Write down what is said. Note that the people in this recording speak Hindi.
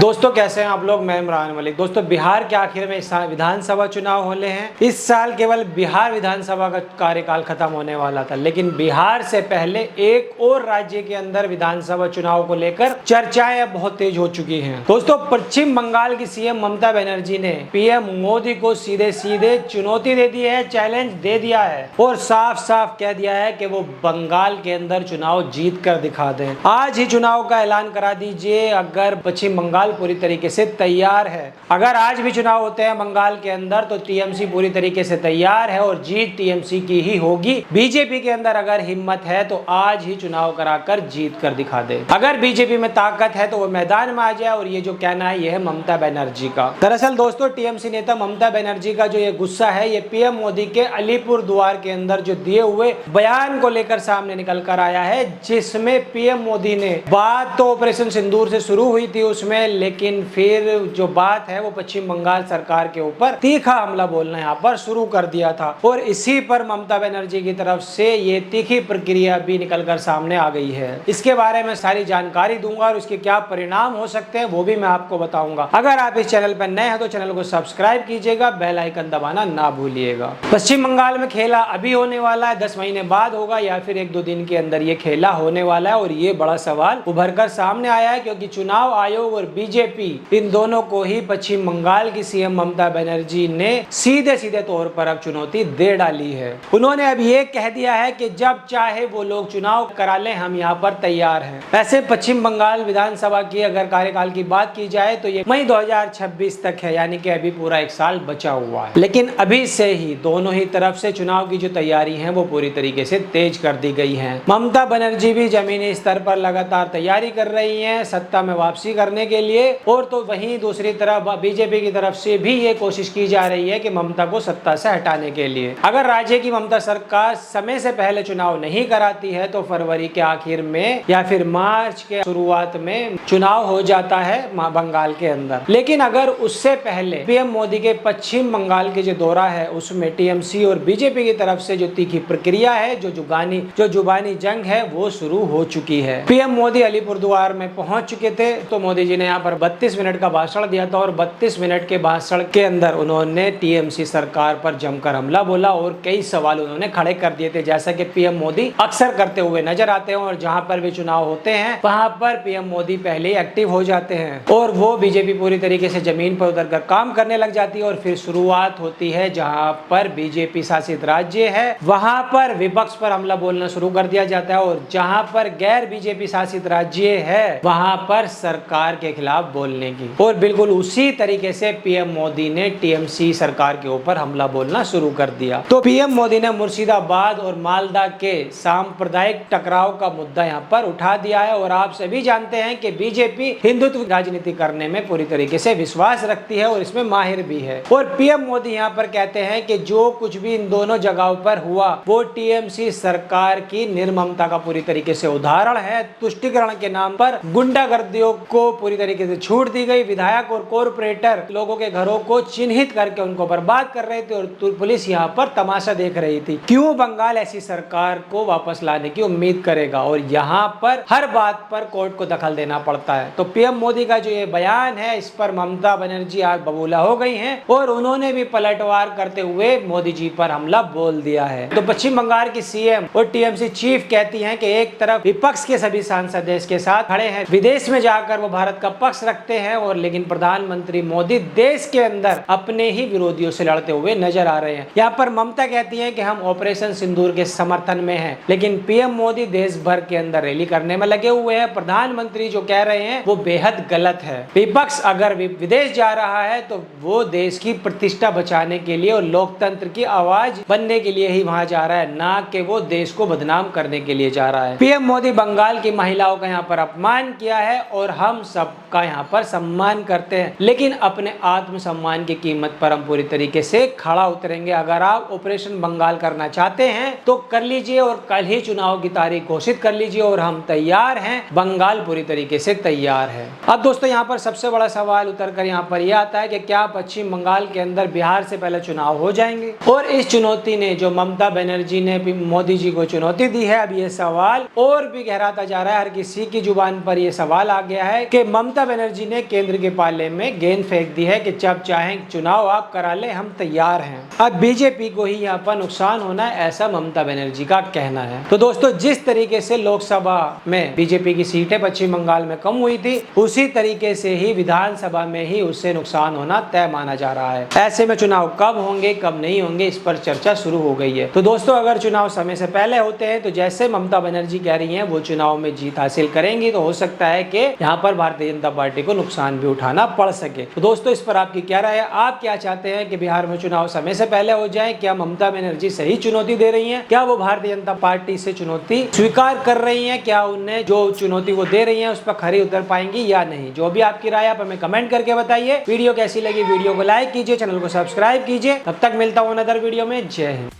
दोस्तों कैसे हैं आप लोग। मैं इमरान मलिक। दोस्तों बिहार के आखिर में इस साल विधानसभा चुनाव होने हैं। इस साल केवल बिहार विधानसभा का कार्यकाल खत्म होने वाला था, लेकिन बिहार से पहले एक और राज्य के अंदर विधानसभा चुनाव को लेकर चर्चाएं अब बहुत तेज हो चुकी हैं। दोस्तों पश्चिम बंगाल की सीएम ममता बनर्जी ने पीएम मोदी को सीधे सीधे चुनौती दे दी है, चैलेंज दे दिया है और साफ साफ कह दिया है कि वो बंगाल के अंदर चुनाव जीत कर दिखा दें। आज ही चुनाव का ऐलान करा दीजिए अगर पश्चिम बंगाल पूरी तरीके से तैयार है। अगर आज भी चुनाव होते हैं बंगाल के अंदर तो टीएमसी पूरी तरीके से तैयार है और जीत टीएमसी की ही होगी। बीजेपी के अंदर अगर हिम्मत है तो आज ही चुनाव कराकर जीत कर दिखा दे। अगर बीजेपी में ताकत है तो वो मैदान में आ जाए। और ये जो कहना है ये है ममता बनर्जी का। दरअसल दोस्तों टीएमसी नेता ममता बनर्जी का जो ये गुस्सा है ये पीएम मोदी के अलीपुर द्वार के अंदर जो दिए हुए बयान को लेकर सामने निकल कर आया है, जिसमें पीएम मोदी ने बात तो ऑपरेशन सिंदूर से शुरू हुई थी उसमें, लेकिन फिर जो बात है वो पश्चिम बंगाल सरकार के ऊपर तीखा हमला बोलना यहाँ पर शुरू कर दिया था। और इसी पर ममता बनर्जी की तरफ से ये तीखी प्रक्रिया भी निकलकर सामने आ गई है। इसके बारे में सारी जानकारी दूंगा और उसके क्या परिणाम हो सकते हैं वो भी मैं आपको बताऊंगा। अगर आप इस चैनल पर नए हैं तो चैनल को सब्सक्राइब कीजिएगा, बेल आइकन दबाना ना भूलिएगा। पश्चिम बंगाल में खेला अभी होने वाला है, 10 महीने बाद होगा या फिर 1-2 दिन के अंदर ये खेला होने वाला है। और ये बड़ा सवाल उभर कर सामने आया है क्योंकि चुनाव आयोग और बीजेपी इन दोनों को ही पश्चिम बंगाल की सीएम ममता बनर्जी ने सीधे सीधे तौर पर अब चुनौती दे डाली है। उन्होंने अब ये कह दिया है कि जब चाहे वो लोग चुनाव करा लें, हम यहाँ पर तैयार हैं। वैसे पश्चिम बंगाल विधानसभा की अगर कार्यकाल की बात की जाए तो ये मई 2026 तक है, यानी कि अभी पूरा 1 साल बचा हुआ है। लेकिन अभी से ही दोनों ही तरफ से चुनाव की जो तैयारी है वो पूरी तरीके से तेज कर दी गई है। ममता बनर्जी भी जमीनी स्तर पर लगातार तैयारी कर रही है सत्ता में वापसी करने के लिए, और तो वहीं दूसरी तरफ बीजेपी की तरफ से भी ये कोशिश की जा रही है कि ममता को सत्ता से हटाने के लिए। अगर राज्य की ममता सरकार समय से पहले चुनाव नहीं कराती है तो फरवरी के आखिर में या फिर मार्च के शुरुआत में चुनाव हो जाता है बंगाल के अंदर। लेकिन अगर उससे पहले पीएम मोदी के पश्चिम बंगाल के जो दौरा है उसमें टीएमसी और बीजेपी की तरफ से जो तीखी प्रक्रिया है, जो जुबानी जंग है वो शुरू हो चुकी है। पीएम मोदी अलीपुरद्वार में पहुंच चुके थे तो मोदी जी ने यहाँ पर 32 मिनट का भाषण दिया था और 32 मिनट के भाषण के अंदर उन्होंने टीएमसी सरकार पर जमकर हमला बोला और कई सवाल उन्होंने खड़े कर दिए थे, जैसा कि पीएम मोदी अक्सर करते हुए नजर आते हैं। और जहां पर भी चुनाव होते हैं वहां पर पीएम मोदी पहले ही एक्टिव हो जाते हैं और वो बीजेपी पूरी तरीके से जमीन पर उतरकर काम करने लग जाती है। और फिर शुरुआत होती है जहां पर बीजेपी शासित राज्य है वहां पर विपक्ष पर हमला बोलना शुरू कर दिया जाता है, और जहां पर गैर बीजेपी शासित राज्य है वहां पर सरकार के खिलाफ बोलने की। और बिल्कुल उसी तरीके से पीएम मोदी ने टीएमसी सरकार के ऊपर हमला बोलना शुरू कर दिया। तो पीएम मोदी ने मुर्शिदाबाद और मालदा के सांप्रदायिक टकराव का मुद्दा यहाँ पर उठा दिया है। और आप सभी जानते हैं कि बीजेपी हिंदुत्व राजनीति करने में पूरी तरीके से विश्वास रखती है और इसमें माहिर भी है। और पीएम मोदी यहाँ पर कहते हैं कि जो कुछ भी इन दोनों जगहों पर हुआ वो टीएमसी सरकार की निर्ममता का पूरी तरीके से उदाहरण है। तुष्टिकरण के नाम पर गुंडागर्दियों को पूरी तरीके से छूट दी गई। विधायक और कॉर्पोरेटर लोगों के घरों को चिन्हित करके उनको बर्बाद कर रहे थे और पुलिस यहाँ पर तमाशा देख रही थी। क्यों बंगाल ऐसी सरकार को वापस लाने की उम्मीद करेगा? और यहाँ पर हर बात पर कोर्ट को दखल देना पड़ता है। तो पीएम मोदी का जो ये बयान है इस पर ममता बनर्जी आज बबूला हो गई हैं और उन्होंने भी पलटवार करते हुए मोदी जी पर हमला बोल दिया है। तो पश्चिम बंगाल की सीएम और टीएमसी चीफ कहती हैं कि एक तरफ विपक्ष के सभी सांसद देश के साथ खड़े हैं, विदेश में जाकर वो भारत का पक्ष रखते हैं, और लेकिन प्रधानमंत्री मोदी देश के अंदर अपने ही विरोधियों से लड़ते हुए नजर आ रहे हैं। यहाँ पर ममता कहती हैं कि हम ऑपरेशन सिंदूर के समर्थन में हैं, लेकिन पीएम मोदी देश भर के अंदर रैली करने में लगे हुए हैं। प्रधानमंत्री जो कह रहे हैं वो बेहद गलत है। विपक्ष अगर विदेश जा रहा है तो वो देश की प्रतिष्ठा बचाने के लिए और लोकतंत्र की आवाज बनने के लिए ही वहां जा रहा है, ना कि वो देश को बदनाम करने के लिए जा रहा है। पीएम मोदी बंगाल की महिलाओं का यहाँ पर अपमान किया है और हम सबका यहाँ पर सम्मान करते हैं, लेकिन अपने आत्मसम्मान की कीमत पर हम पूरी तरीके से खड़ा उतरेंगे। अगर आप ऑपरेशन बंगाल करना चाहते हैं तो कर लीजिए और कल ही चुनाव की तारीख घोषित कर लीजिए और हम तैयार हैं। बंगाल पूरी तरीके से तैयार है। अब दोस्तों यहाँ पर सबसे बड़ा सवाल उतर कर यहाँ पर यह आता है कि क्या पश्चिम बंगाल के अंदर बिहार से पहले चुनाव हो जाएंगे? और इस चुनौती ने जो ममता बनर्जी ने मोदी जी को चुनौती दी है, अब ये सवाल और भी गहराता जा रहा है। हर किसी की जुबान पर यह सवाल आ गया है कि ममता बनर्जी ने केंद्र के पाले में गेंद फेंक दी है कि जब चाहें चुनाव आप करा ले, हम तैयार हैं। अब बीजेपी को ही यहाँ पर नुकसान होना है, ऐसा ममता बनर्जी का कहना है। तो दोस्तों, जिस तरीके से लोकसभा में बीजेपी की सीटें पश्चिम बंगाल में कम हुई थी, उसी तरीके से ही विधानसभा में ही उससे नुकसान होना तय माना जा रहा है। ऐसे में चुनाव कब होंगे कब नहीं होंगे, इस पर चर्चा शुरू हो गई है। तो दोस्तों, अगर चुनाव समय से पहले होते हैं तो जैसे ममता बनर्जी कह रही हैं वो चुनाव में जीत हासिल करेंगी, तो हो सकता है कि यहाँ पर भारतीय जनता पार्टी को नुकसान भी उठाना पड़ सके। तो दोस्तों, इस पर आपकी क्या राय है? आप क्या चाहते हैं कि बिहार में चुनाव समय से पहले हो जाए? क्या ममता बनर्जी सही चुनौती दे रही हैं? क्या वो भारतीय जनता पार्टी से चुनौती स्वीकार कर रही हैं? क्या उन्हें जो चुनौती वो दे रही हैं उस पर खरी उतर पाएंगी या नहीं? जो भी आपकी राय आप हमें कमेंट करके बताइए। वीडियो कैसी लगी वीडियो को लाइक कीजिए, चैनल को सब्सक्राइब कीजिए। तब तक मिलता हूं अनदर वीडियो में। जय हिंद।